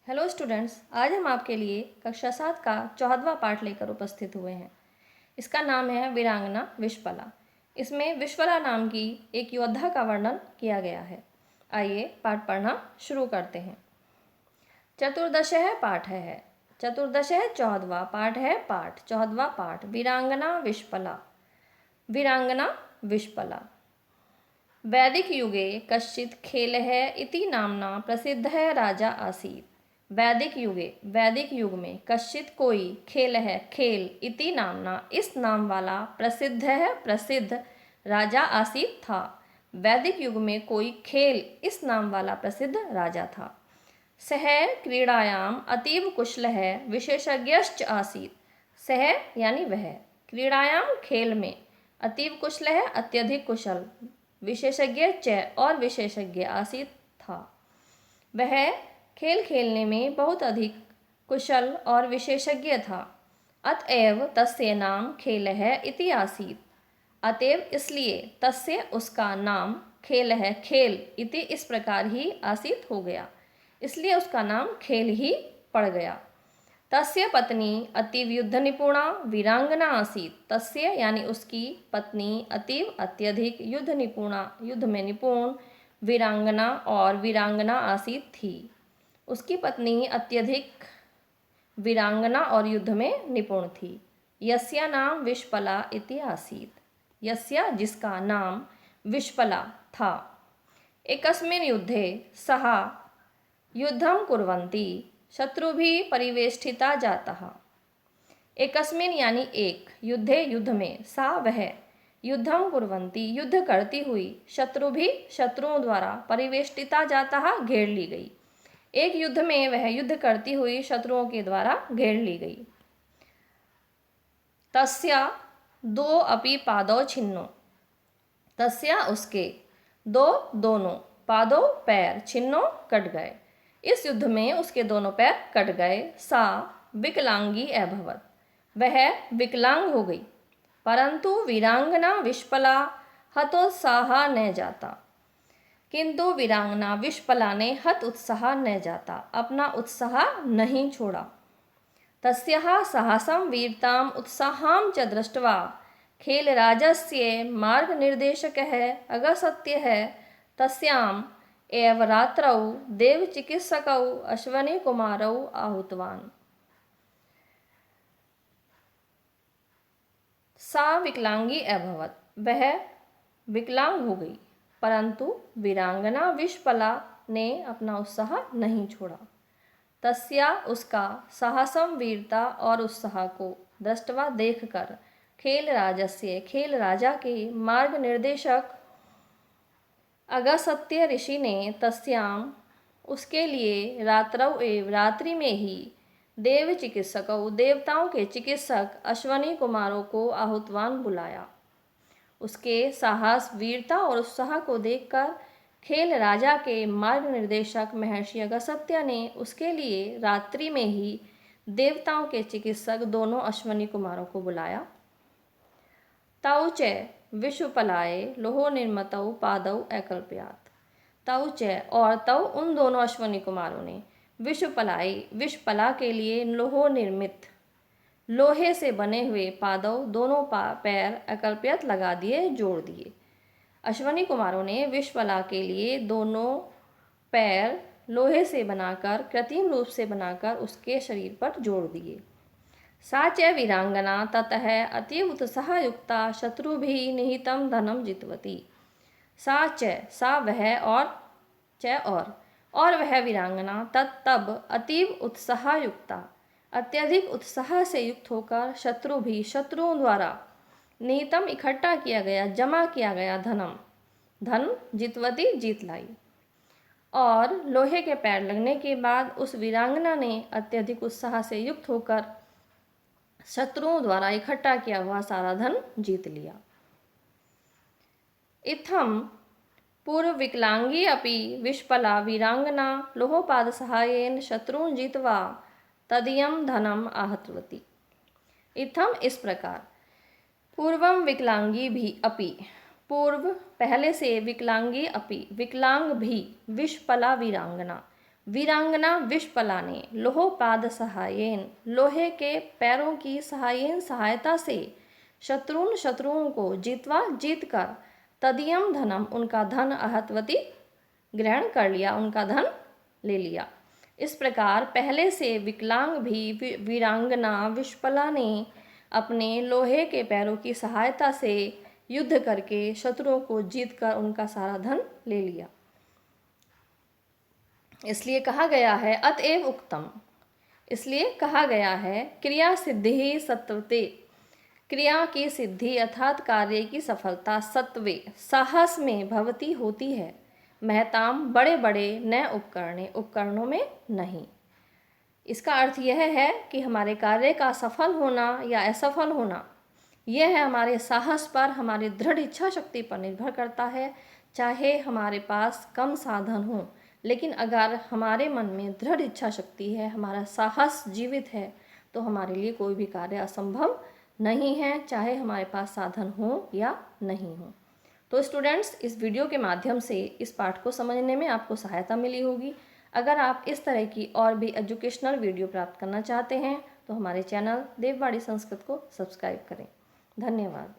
Hello students, आज हम आपके लिए कक्षा 7 का 14वां पाठ लेकर उपस्थित हुए हैं। इसका नाम है वीरांगना विश्पला। इसमें विश्पला नाम की एक योद्धा का वर्णन किया गया है। आइए पाठ पढ़ना शुरू करते हैं। चतुर्दश है पाठ है। चतुर्दश है 14वां पाठ है। पाठ 14वां पाठ वीरांगना विश्पला। वीरांगना विश्पला। वैदिक युगे कश्चित् खेलः इति नाम्ना प्रसिद्ध है राजा आसीत्। वैदिक युग में कश्चित कोई खेल है, खेल इति नामना इस नाम वाला प्रसिद्ध राजा आसीत् था। वैदिक युग में कोई खेल इस नाम वाला प्रसिद्ध राजा था। सह क्रीड़ायाम अतीव कुशल है विशेषज्ञश्च आसीत्। सह यानी वह, क्रीड़ायाम खेल में, अतीव कुशल है अत्यधिक कुशल, विशेषज्ञ च और विशेषज्ञ आसीत् था। वह खेल खेलने में बहुत अधिक कुशल और विशेषज्ञ था। अतएव तस्य नाम खेल है इति आसीत्। अतएव इसलिए तस्य उसका नाम खेल है, खेल इति इस प्रकार ही आसीत् हो गया, इसलिए उसका नाम खेल ही पड़ गया। तस्य पत्नी अतीव युद्ध निपुणा वीरांगना आसीत्। तस्य यानी उसकी पत्नी अतीव अत्यधिक युद्ध निपुणा, युद्ध में निपुण, वीरांगना और वीरांगना आसीत् थी। उसकी पत्नी अत्यधिक वीरांगना और युद्ध में निपुण थी। यस्या नाम विश्पला इति आसीत्। यस्या जिसका नाम विश्पला था। एकस्मिन् युद्धे सः युद्धं कुर्वन्ति शत्रुभिः परिवेष्टिता जातः। एकस्मिन् यानी एक, युद्धे युद्ध में, सा वह, युद्धं कुर्वन्ति युद्ध करती हुई, शत्रुओं द्वारा, परिवेष्टिता जातः घेर ली गई। एक युद्ध में वह युद्ध करती हुई शत्रुओं के द्वारा घेर ली गई। तस्या दो अपि पादौ छिन्नो। तस्या उसके, दोनों, पादौ पैर, छिन्नो कट गए। इस युद्ध में उसके दोनों पैर कट गए। सा विकलांगी अभवत्। वह विकलांग हो गई। परंतु वीरांगना विश्पला हतोत्साहा न जाता। किंतु वीरांगना विश्पला ने हत उत्साह न जाता, अपना उत्साह नहीं छोड़ा। तस्याः साहसं वीरताम् उत्साहं च दृष्ट्वा खेलराजस्य मार्गनिर्देशकः अगस्त्यः तस्याम् एव रात्रौ देवचिकित्सकौ अश्वनीकुमारौ आहूतवान्। सा विकलांगी अभवत्। वह विकलांग हो गई, परंतु वीरांगना विश्पला ने अपना उत्साह नहीं छोड़ा। तस्या उसका साहसम वीरता और उत्साह को दृष्टवा देखकर खेल राजा के मार्ग निर्देशक अगस्त्य ऋषि ने तस्याम उसके लिए रात्रि में ही देवताओं के चिकित्सक अश्वनी कुमारों को आहूतवान बुलाया। उसके साहस, वीरता और उत्साह को देखकर खेल राजा के मार्ग निर्देशक महर्षि अगस्त्य ने उसके लिए रात्रि में ही देवताओं के चिकित्सक दोनों अश्वनी कुमारों को बुलाया। तौ च विश्वपलाये लोहो निर्मतौ पादौ अकल्पयात्। तौ च और तौ उन दोनों अश्वनी कुमारों ने विश्वपला के लिए लोहो निर्मित, लोहे से बने हुए पादव दोनों पैर अकल्पयत लगा दिए, जोड़ दिए। अश्वनी कुमारों ने विश्वला के लिए दोनों पैर लोहे से बनाकर, कृत्रिम रूप से बनाकर उसके शरीर पर जोड़ दिए। सा च वीरांगना ततः अतीव उत्साहयुक्ता शत्रुभिः निहितं धनं जितवती। सा वह और वह वीरांगना तब अतीव उत्साहयुक्ता, अत्यधिक उत्साह से युक्त होकर शत्रुओं द्वारा निहितम इकट्ठा किया गया, जमा किया गया धन जितवती जीत लाई। और लोहे के पैर लगने के बाद उस वीरांगना ने अत्यधिक उत्साह से युक्त होकर शत्रुओं द्वारा इकट्ठा किया हुआ सारा धन जीत लिया। इत्थम पूर्व विकलांगी अपि विश्पला वीरांगना लोहोपाद सहायेन शत्रुन जित्वा तदीयम धनम आहतवती। इत्थम इस प्रकार, पूर्वम विकलांगी भी अपि, पूर्व पहले से, विकलांगी अपि विकलांग भी, विश्पला वीरांगना वीरांगना विश्पला ने लोहोपाद सहायेन, लोहे के पैरों की सहायता से शत्रुओं को जीतकर तदीयम धनम, उनका धन अहतवती ग्रहण कर लिया, उनका धन ले लिया। इस प्रकार पहले से विकलांग भी वीरांगना विश्पला ने अपने लोहे के पैरों की सहायता से युद्ध करके शत्रुओं को जीतकर उनका सारा धन ले लिया। इसलिए कहा गया है अतएव उक्तम, इसलिए कहा गया है क्रिया सिद्धि सत्वते, क्रिया की सिद्धि अर्थात कार्य की सफलता सत्वे साहस में भवती होती है, महताम बड़े बड़े न उपकरणों में नहीं। इसका अर्थ यह है कि हमारे कार्य का सफल होना या असफल होना यह है हमारे साहस पर, हमारी दृढ़ इच्छा शक्ति पर निर्भर करता है। चाहे हमारे पास कम साधन हो, लेकिन अगर हमारे मन में दृढ़ इच्छा शक्ति है, हमारा साहस जीवित है, तो हमारे लिए कोई भी कार्य असंभव नहीं है, चाहे हमारे पास साधन हो या नहीं हो। तो स्टूडेंट्स, इस वीडियो के माध्यम से इस पाठ को समझने में आपको सहायता मिली होगी। अगर आप इस तरह की और भी एजुकेशनल वीडियो प्राप्त करना चाहते हैं तो हमारे चैनल देववाणी संस्कृत को सब्सक्राइब करें। धन्यवाद।